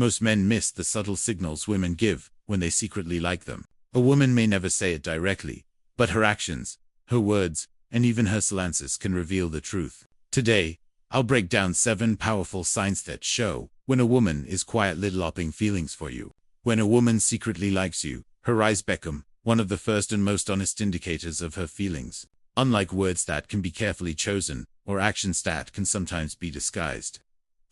Most men miss the subtle signals women give when they secretly like them. A woman may never say it directly, but her actions, her words, and even her silences can reveal the truth. Today, I'll break down 7 powerful signs that show when a woman is quietly developing feelings for you. When a woman secretly likes you, her eyes become one of the first and most honest indicators of her feelings. Unlike words that can be carefully chosen, or actions that can sometimes be disguised,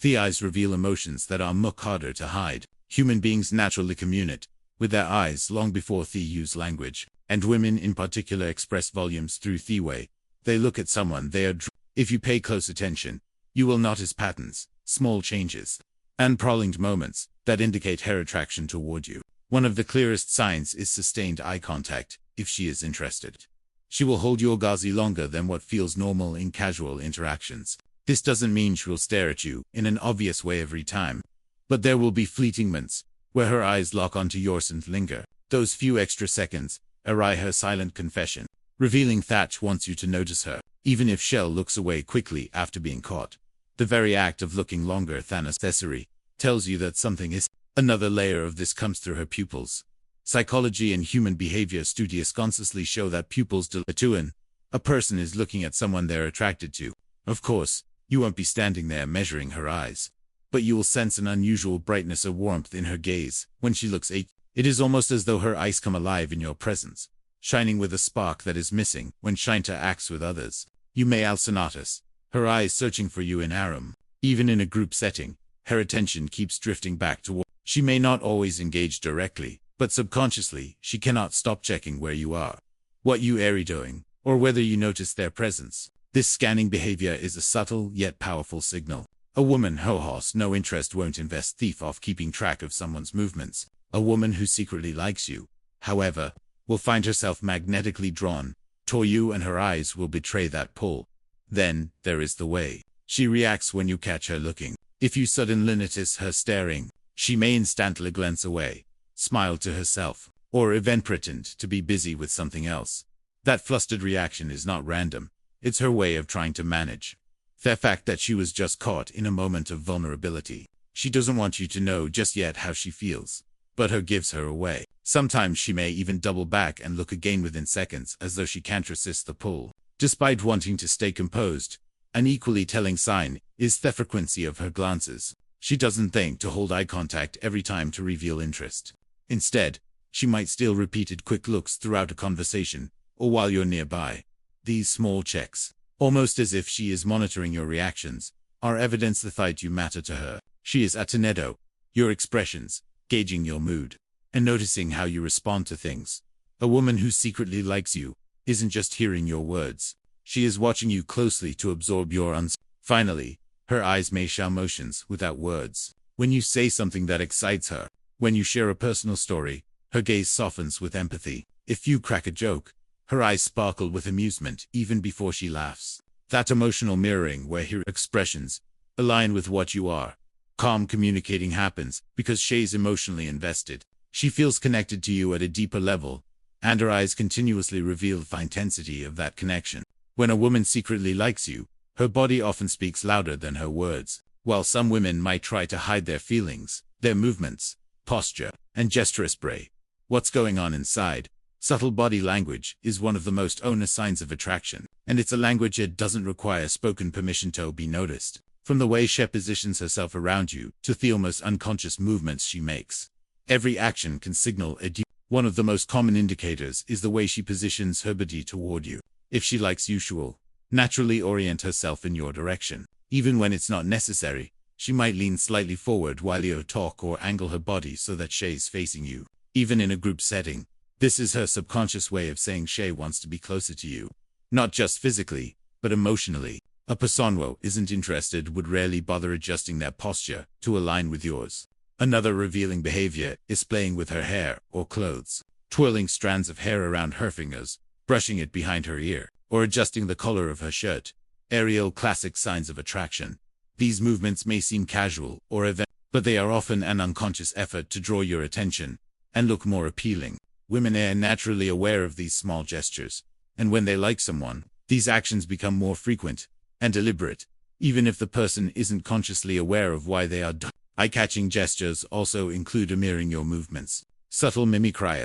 the eyes reveal emotions that are much harder to hide. Human beings naturally communicate with their eyes long before they use language, and women in particular express volumes through the way they look at someone they are drawn. If you pay close attention, you will notice patterns, small changes, and prolonged moments that indicate her attraction toward you. One of the clearest signs is sustained eye contact. If she is interested, she will hold your gaze longer than what feels normal in casual interactions. This doesn't mean she will stare at you in an obvious way every time, but there will be fleeting moments where her eyes lock onto yours and linger. Those few extra seconds are her silent confession, revealing that she wants you to notice her, even if she looks away quickly after being caught. The very act of looking longer than necessary tells you that something is. Another layer of this comes through her pupils. Psychology and human behavior studies consciously show that pupils when a person is looking at someone they're attracted to. Of course, you won't be standing there measuring her eyes, but you will sense an unusual brightness or warmth in her gaze when she looks at you. It is almost as though her eyes come alive in your presence, shining with a spark that is missing when she interacts with others. You may also notice her eyes searching for you in aram. Even in a group setting, her attention keeps drifting back toward. She may not always engage directly, but subconsciously, she cannot stop checking where you are, what you are doing, or whether you notice their presence. This scanning behavior is a subtle yet powerful signal. A woman who has no interest won't invest of keeping track of someone's movements. A woman who secretly likes you, however, will find herself magnetically drawn toward you, and her eyes will betray that pull. Then, there is the way she reacts when you catch her looking. If you suddenly notice her staring, she may instantly glance away, smile to herself, or even pretend to be busy with something else. That flustered reaction is not random. It's her way of trying to manage the fact that she was just caught in a moment of vulnerability. She doesn't want you to know just yet how she feels, but her gives her away. Sometimes she may even double back and look again within seconds, as though she can't resist the pull. Despite wanting to stay composed, an equally telling sign is the frequency of her glances. She doesn't think to hold eye contact every time to reveal interest. Instead, she might steal repeated quick looks throughout a conversation, or while you're nearby. These small checks, almost as if she is monitoring your reactions, are evidence that you matter to her. She is attentive, your expressions, gauging your mood, and noticing how you respond to things. A woman who secretly likes you isn't just hearing your words. She is watching you closely to absorb your Finally, her eyes may show emotions without words. When you say something that excites her, when you share a personal story, her gaze softens with empathy. If you crack a joke, her eyes sparkle with amusement even before she laughs. That emotional mirroring where her expressions align with what you are. Calm communicating happens because she's emotionally invested. She feels connected to you at a deeper level, and her eyes continuously reveal the intensity of that connection. When a woman secretly likes you, her body often speaks louder than her words. While some women might try to hide their feelings, their movements, posture, and gesture spray what's going on inside. Subtle body language is one of the most honest signs of attraction, and it's a language that doesn't require spoken permission to be noticed. From the way she positions herself around you to the almost unconscious movements she makes, every action can signal a deep. One of the most common indicators is the way she positions her body toward you. If she likes you, she will naturally orient herself in your direction. Even when it's not necessary, she might lean slightly forward while you talk or angle her body so that she's facing you. Even in a group setting, this is her subconscious way of saying she wants to be closer to you. Not just physically, but emotionally. A person who isn't interested would rarely bother adjusting their posture to align with yours. Another revealing behavior is playing with her hair or clothes, twirling strands of hair around her fingers, brushing it behind her ear, or adjusting the color of her shirt. Aerial classic signs of attraction. These movements may seem casual or event, but they are often an unconscious effort to draw your attention and look more appealing. Women are naturally aware of these small gestures, and when they like someone, these actions become more frequent and deliberate, even if the person isn't consciously aware of why they are done. Eye-catching gestures also include mirroring your movements. Subtle mimicry,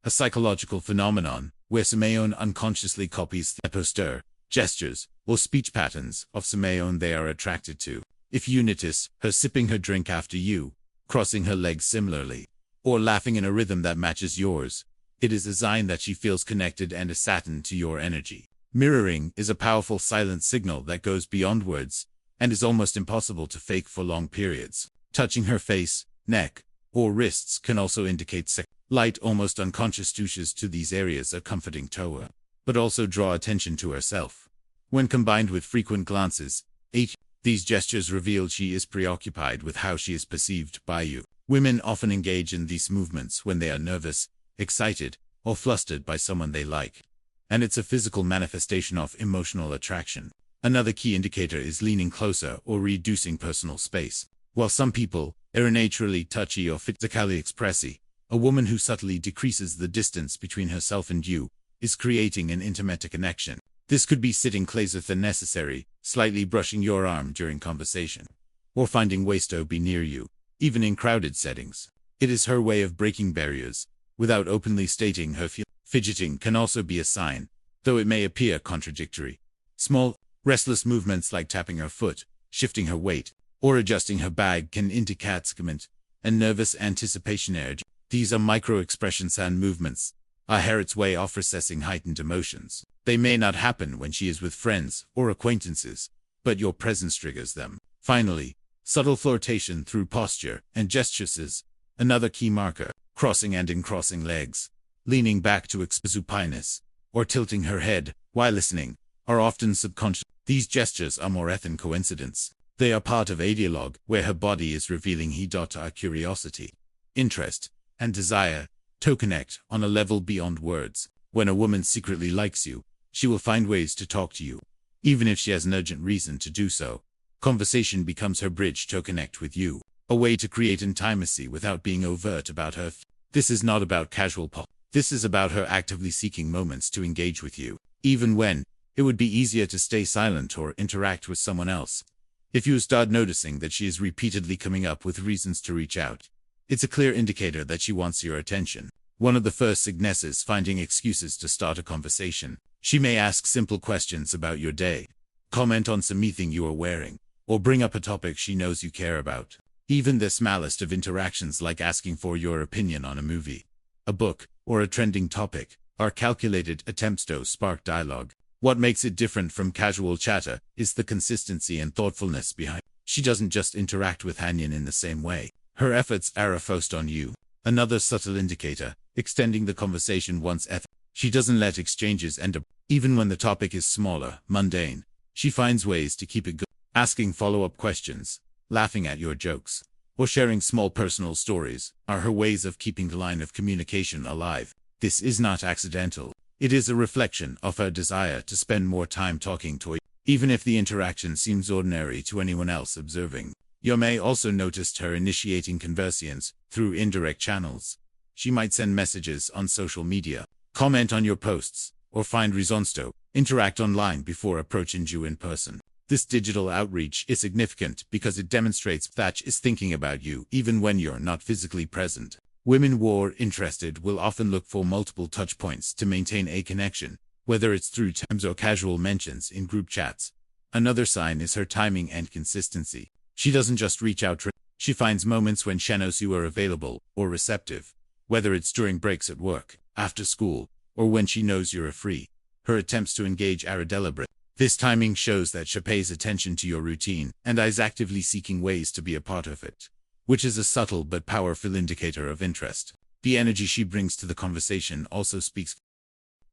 a psychological phenomenon where someone unconsciously copies the posture, gestures, or speech patterns of someone they are attracted to. If you notice her sipping her drink after you, crossing her legs similarly, or laughing in a rhythm that matches yours, it is a sign that she feels connected and attuned to your energy. Mirroring is a powerful silent signal that goes beyond words and is almost impossible to fake for long periods. Touching her face, neck, or wrists can also indicate light, almost unconscious touches to these areas are comforting to her, but also draw attention to herself. When combined with frequent glances, these gestures reveal she is preoccupied with how she is perceived by you. Women often engage in these movements when they are nervous, excited, or flustered by someone they like, and it's a physical manifestation of emotional attraction. Another key indicator is leaning closer or reducing personal space. While some people are naturally touchy or physically expressive, a woman who subtly decreases the distance between herself and you is creating an intimate connection. This could be sitting closer than necessary, slightly brushing your arm during conversation, or finding ways to be near you, even in crowded settings. It is her way of breaking barriers without openly stating her feelings. Fidgeting can also be a sign, though it may appear contradictory. Small, restless movements like tapping her foot, shifting her weight, or adjusting her bag can indicate excitement and nervous anticipation. These are micro-expressions and movements, are Harriet's way of processing heightened emotions. They may not happen when she is with friends or acquaintances, but your presence triggers them. Finally, subtle flirtation through posture and gestures is another key marker. Crossing and uncrossing legs, leaning back to express supineness, or tilting her head while listening, are often subconscious. These gestures are more than coincidence. They are part of a dialogue where her body is revealing her curiosity, interest, and desire to connect on a level beyond words. When a woman secretly likes you, she will find ways to talk to you, even if she has an urgent reason to do so. Conversation becomes her bridge to connect with you, a way to create intimacy without being overt about her. This is not about casual pop. This is about her actively seeking moments to engage with you, even when it would be easier to stay silent or interact with someone else. If you start noticing that she is repeatedly coming up with reasons to reach out, it's a clear indicator that she wants your attention. One of the first signals is finding excuses to start a conversation. She may ask simple questions about your day, comment on something you are wearing, or bring up a topic she knows you care about. Even the smallest of interactions, like asking for your opinion on a movie, a book, or a trending topic, are calculated attempts to spark dialogue. What makes it different from casual chatter is the consistency and thoughtfulness behind. She doesn't just interact with Hanyan in the same way. Her efforts are focused on you. Another subtle indicator, extending the conversation once she doesn't let exchanges end up. Even when the topic is smaller, mundane, she finds ways to keep it going, asking follow-up questions, laughing at your jokes, or sharing small personal stories are her ways of keeping the line of communication alive. This is not accidental. It is a reflection of her desire to spend more time talking to you, even if the interaction seems ordinary to anyone else observing. You may also notice her initiating conversations through indirect channels. She might send messages on social media, comment on your posts, or find reasons to interact online before approaching you in person. This digital outreach is significant because it demonstrates that she is thinking about you even when you're not physically present. Women who are interested will often look for multiple touchpoints to maintain a connection, whether it's through times or casual mentions in group chats. Another sign is her timing and consistency. She doesn't just reach out, she finds moments when she knows you are available or receptive, whether it's during breaks at work, after school, or when she knows you're free. Her attempts to engage are deliberate. This timing shows that she pays attention to your routine and is actively seeking ways to be a part of it, which is a subtle but powerful indicator of interest. The energy she brings to the conversation also speaks.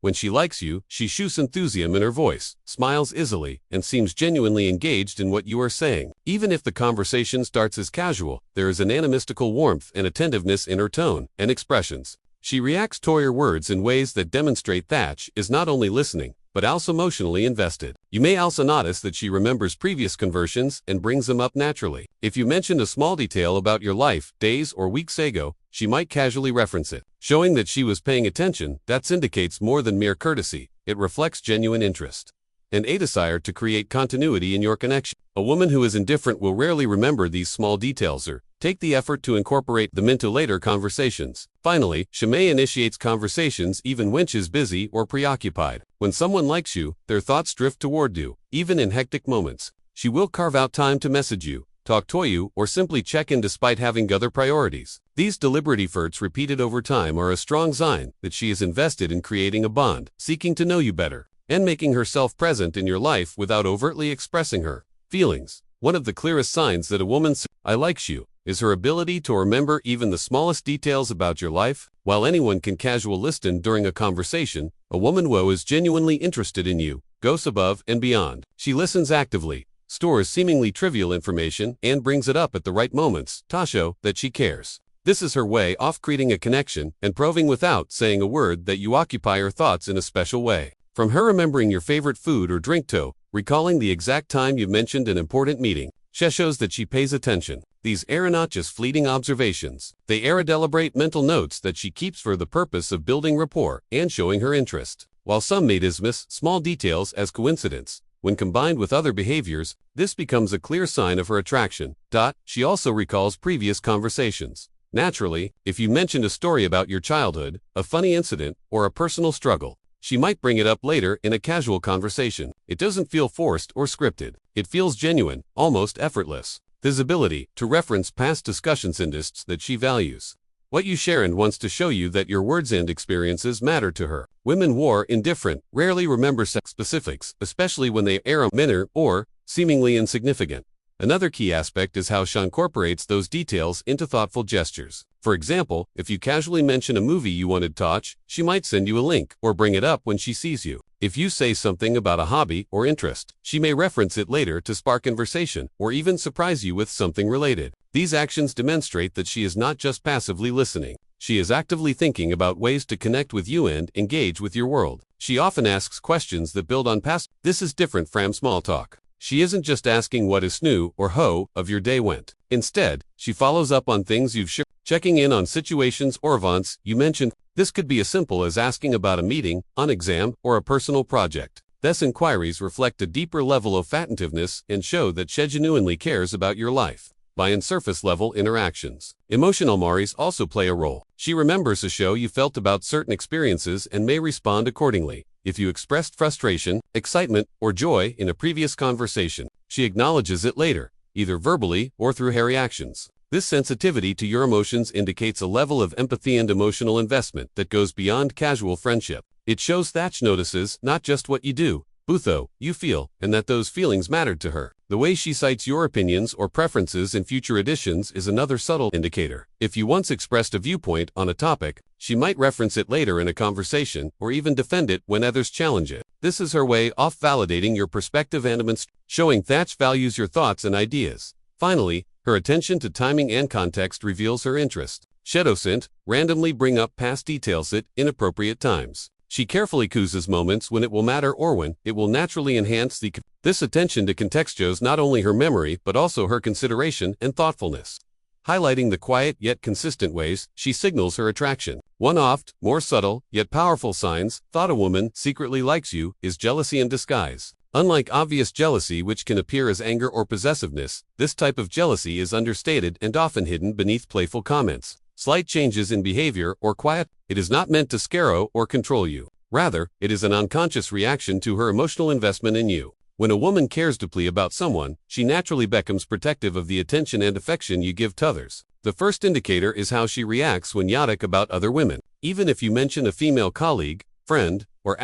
When she likes you, she shows enthusiasm in her voice, smiles easily, and seems genuinely engaged in what you are saying. Even if the conversation starts as casual, there is an animistical warmth and attentiveness in her tone and expressions. She reacts to your words in ways that demonstrate that she is not only listening, but also emotionally invested. You may also notice that she remembers previous conversations and brings them up naturally. If you mentioned a small detail about your life, days or weeks ago, she might casually reference it, showing that she was paying attention. That indicates more than mere courtesy. It reflects genuine interest and a desire to create continuity in your connection. A woman who is indifferent will rarely remember these small details or Take the effort to incorporate them into later conversations. Finally, Shimei initiates conversations even when she's busy or preoccupied. When someone likes you, their thoughts drift toward you, even in hectic moments. She will carve out time to message you, talk to you, or simply check in despite having other priorities. These deliberate efforts repeated over time are a strong sign that she is invested in creating a bond, seeking to know you better, and making herself present in your life without overtly expressing her feelings. One of the clearest signs that a woman says, "I likes you," is her ability to remember even the smallest details about your life. While anyone can casually listen during a conversation, a woman who is genuinely interested in you goes above and beyond. She listens actively, stores seemingly trivial information, and brings it up at the right moments to show that she cares. This is her way of creating a connection and proving without saying a word that you occupy her thoughts in a special way. From her remembering your favorite food or drink to recalling the exact time you mentioned an important meeting, she shows that she pays attention. These are not just fleeting observations. They are deliberate mental notes that she keeps for the purpose of building rapport and showing her interest. While some may dismiss small details as coincidence, when combined with other behaviors, this becomes a clear sign of her attraction. She also recalls previous conversations. Naturally, if you mentioned a story about your childhood, a funny incident, or a personal struggle, she might bring it up later in a casual conversation. It doesn't feel forced or scripted. It feels genuine, almost effortless. This ability to reference past discussions indicates that she values what you share and wants to show you that your words and experiences matter to her. Women who are indifferent rarely remember specifics, especially when they are minor or seemingly insignificant. Another key aspect is how she incorporates those details into thoughtful gestures. For example, if you casually mention a movie you wanted to watch, she might send you a link or bring it up when she sees you. If you say something about a hobby or interest, she may reference it later to spark conversation or even surprise you with something related. These actions demonstrate that she is not just passively listening. She is actively thinking about ways to connect with you and engage with your world. She often asks questions that build on past. This is different from small talk. She isn't just asking what is new or how of your day went. Instead, she follows up on things you've shared, checking in on situations or events you mentioned. This could be as simple as asking about a meeting, an exam, or a personal project. These inquiries reflect a deeper level of attentiveness and show that she genuinely cares about your life. By surface-level interactions, emotional memories also play a role. She remembers a show you felt about certain experiences and may respond accordingly. If you expressed frustration, excitement, or joy in a previous conversation, she acknowledges it later, either verbally or through her reactions. This sensitivity to your emotions indicates a level of empathy and emotional investment that goes beyond casual friendship. It shows that she notices not just what you do, but how you feel, and that those feelings mattered to her. The way she cites your opinions or preferences in future editions is another subtle indicator. If you once expressed a viewpoint on a topic, she might reference it later in a conversation or even defend it when others challenge it. This is her way of validating your perspective and showing that she values your thoughts and ideas. Finally, her attention to timing and context reveals her interest. She doesn't randomly bring up past details at inappropriate times. She carefully chooses moments when it will matter or when it will naturally enhance this attention to context shows not only her memory but also her consideration and thoughtfulness, highlighting the quiet yet consistent ways she signals her attraction. One oft more subtle yet powerful signs that a woman secretly likes you is jealousy in disguise. Unlike obvious jealousy, which can appear as anger or possessiveness, this type of jealousy is understated and often hidden beneath playful comments, slight changes in behavior, or quiet. It is not meant to scare or control you. Rather, it is an unconscious reaction to her emotional investment in you. When a woman cares deeply about someone, she naturally becomes protective of the attention and affection you give to others. The first indicator is how she reacts when you talk about other women. Even if you mention a female colleague, friend, or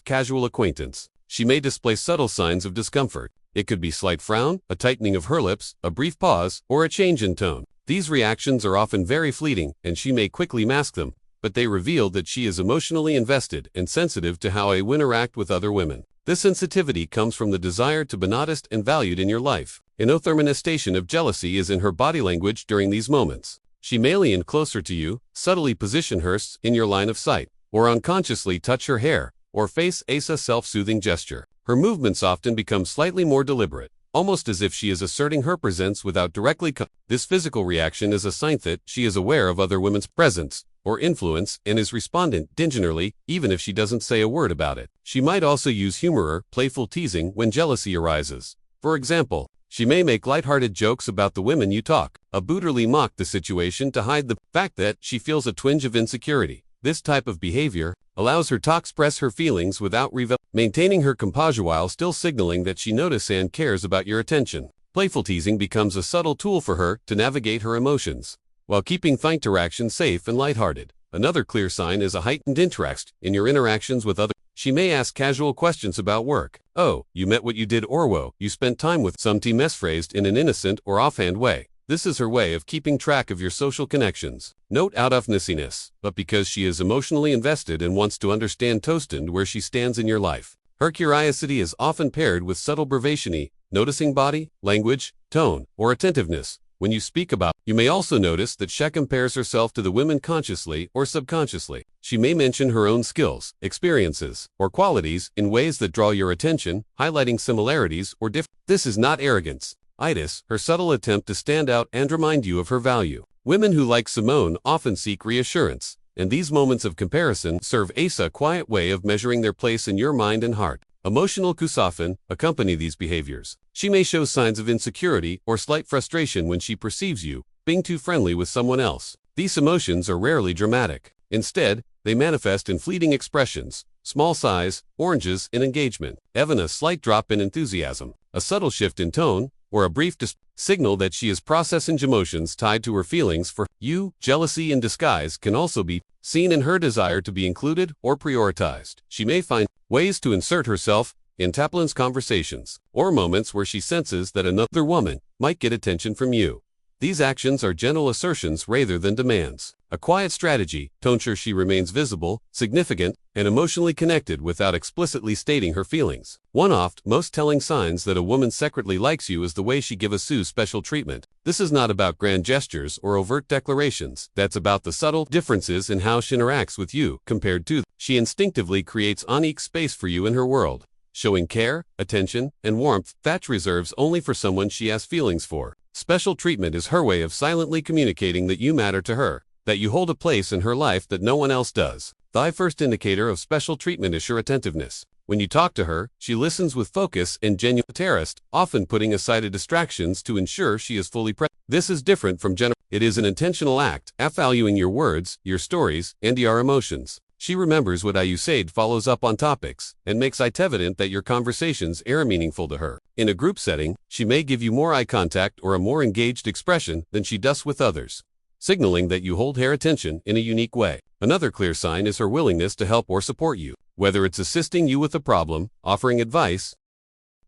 casual acquaintance, she may display subtle signs of discomfort. It could be slight frown, a tightening of her lips, a brief pause, or a change in tone. These reactions are often very fleeting, and she may quickly mask them, but they reveal that she is emotionally invested and sensitive to how you interact with other women. This sensitivity comes from the desire to be noticed and valued in your life. Another manifestation of jealousy is in her body language during these moments. She may lean closer to you, subtly position herself in your line of sight, or unconsciously touch her hair or face a self-soothing gesture. Her movements often become slightly more deliberate, almost as if she is asserting her presence without directly. This physical reaction is a sign that she is aware of other women's presence or influence and is responding gingerly, even if she doesn't say a word about it. She might also use humor or playful teasing when jealousy arises. For example, She may make lighthearted jokes about the women you talk, brutally mock the situation to hide the fact that she feels a twinge of insecurity. This type of behavior allows her to express her feelings without maintaining her composure while still signaling that she notices and cares about your attention. Playful teasing becomes a subtle tool for her to navigate her emotions, while keeping the interaction safe and lighthearted. Another clear sign is a heightened interest in your interactions with others. She may ask casual questions about work. Oh, you met what you did, or whoa, you spent time with some team, phrased in an innocent or offhand way. This is her way of keeping track of your social connections. Note out of nessiness, but because she is emotionally invested and wants to understand Toasted where she stands in your life. Her curiosity is often paired with subtle bravacity, noticing body, language, tone, or attentiveness. When you speak about, you may also notice that she compares herself to the women consciously or subconsciously. She may mention her own skills, experiences, or qualities in ways that draw your attention, highlighting similarities or differences. This is not arrogance. It is her subtle attempt to stand out and remind you of her value. Women who like Simone often seek reassurance, and these moments of comparison serve as a quiet way of measuring their place in your mind and heart. Emotional cues often accompany these behaviors. She may show signs of insecurity or slight frustration when she perceives you being too friendly with someone else. These emotions are rarely dramatic. Instead, they manifest in fleeting expressions, small sighs, oranges in engagement, even a slight drop in enthusiasm, a subtle shift in tone, or a brief signal that she is processing emotions tied to her feelings for you. Jealousy in disguise can also be seen in her desire to be included or prioritized. She may find ways to insert herself in Taplin's conversations, or moments where she senses that another woman might get attention from you. These actions are gentle assertions rather than demands. A quiet strategy to ensure she remains visible, significant, and emotionally connected without explicitly stating her feelings. One of the most telling signs that a woman secretly likes you is the way she gives you special treatment. This is not about grand gestures or overt declarations. That's about the subtle differences in how she interacts with you compared to. She instinctively creates unique space for you in her world, showing care, attention, and warmth that she reserves only for someone she has feelings for. Special treatment is her way of silently communicating that you matter to her, that you hold a place in her life that no one else does. The first indicator of special treatment is her attentiveness. When you talk to her, she listens with focus and genuine interest, often putting aside distractions to ensure she is fully present. This is different from general. It is an intentional act, valuing your words, your stories, and your emotions. She remembers what you said, follows up on topics, and makes it evident that your conversations are meaningful to her. In a group setting, she may give you more eye contact or a more engaged expression than she does with others, signaling that you hold her attention in a unique way. Another clear sign is her willingness to help or support you, whether it's assisting you with a problem, offering advice.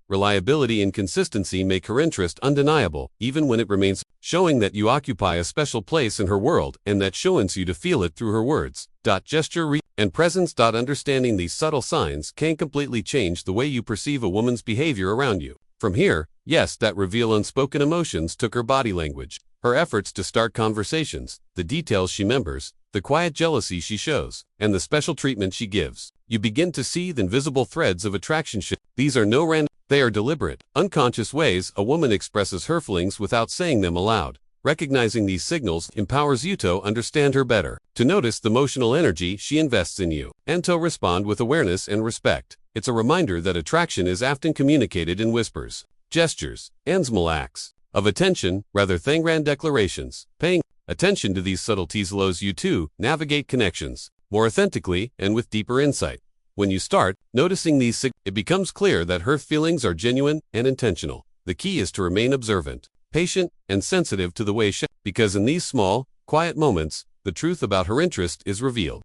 Reliability and consistency make her interest undeniable, even when it remains, showing that you occupy a special place in her world and that she wants you to feel it through her words, gesture, and presence. Understanding these subtle signs can completely change the way you perceive a woman's behavior around you. From here, yes, that reveal unspoken emotions took her body language, her efforts to start conversations, the details she remembers, the quiet jealousy she shows, and the special treatment she gives. You begin to see the invisible threads of attraction. These are no random, they are deliberate, unconscious ways a woman expresses her feelings without saying them aloud. Recognizing these signals empowers you to understand her better, to notice the emotional energy she invests in you, and to respond with awareness and respect. It's a reminder that attraction is often communicated in whispers, gestures, and small acts of attention rather than grand declarations. Paying attention to these subtleties allows you to navigate connections more authentically and with deeper insight. When you start noticing these signals, it becomes clear that her feelings are genuine and intentional. The key is to remain observant, patient, and sensitive to the way she, because in these small, quiet moments, the truth about her interest is revealed.